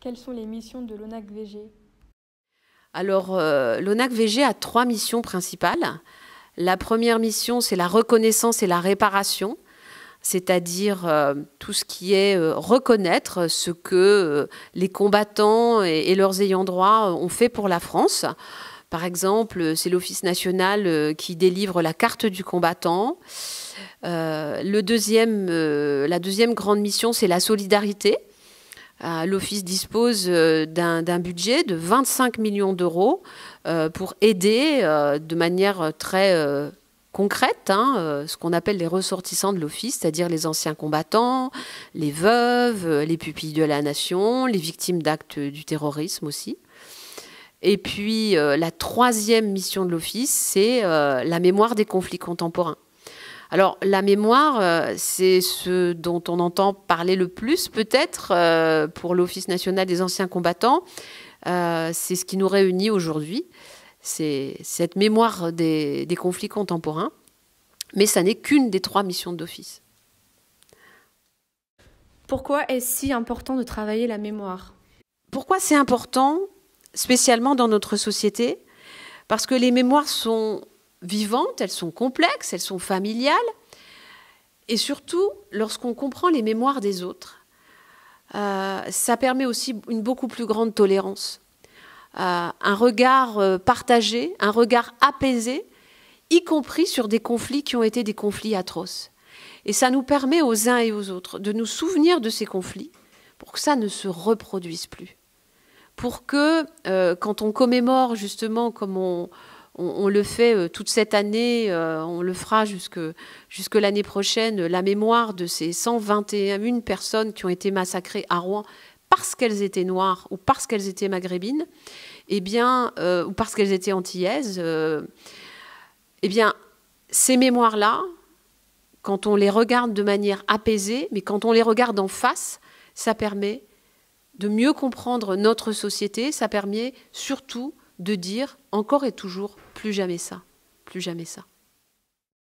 Quelles sont les missions de l'ONAC-VG? Alors, l'ONAC-VG a 3 missions principales. La première mission, c'est la reconnaissance et la réparation, c'est-à-dire tout ce qui est reconnaître ce que les combattants et leurs ayants droit ont fait pour la France. Par exemple, c'est l'Office national qui délivre la carte du combattant. La deuxième grande mission, c'est la solidarité. L'Office dispose d'un budget de 25 millions d'euros pour aider de manière très concrète ce qu'on appelle les ressortissants de l'Office, c'est-à-dire les anciens combattants, les veuves, les pupilles de la nation, les victimes d'actes du terrorisme aussi. Et puis la troisième mission de l'Office, c'est la mémoire des conflits contemporains. Alors, la mémoire, c'est ce dont on entend parler le plus, peut-être, pour l'Office national des anciens combattants. C'est ce qui nous réunit aujourd'hui. C'est cette mémoire des conflits contemporains. Mais ça n'est qu'une des 3 missions d'Office. Pourquoi est-ce si important de travailler la mémoire? Pourquoi c'est important, spécialement dans notre société? Parce que les mémoires sont vivantes, elles sont complexes, elles sont familiales. Et surtout, lorsqu'on comprend les mémoires des autres, ça permet aussi une beaucoup plus grande tolérance. Un regard partagé, un regard apaisé, y compris sur des conflits qui ont été des conflits atroces. Et ça nous permet aux uns et aux autres de nous souvenir de ces conflits pour que ça ne se reproduise plus. Pour que, quand on commémore justement comme on le fait toute cette année, on le fera jusque l'année prochaine, la mémoire de ces 121 personnes qui ont été massacrées à Rouen parce qu'elles étaient noires ou parce qu'elles étaient maghrébines, ou parce qu'elles étaient antillaises. Ces mémoires-là, quand on les regarde de manière apaisée, mais quand on les regarde en face, ça permet de mieux comprendre notre société, ça permet surtout de dire encore et toujours plus jamais ça, plus jamais ça.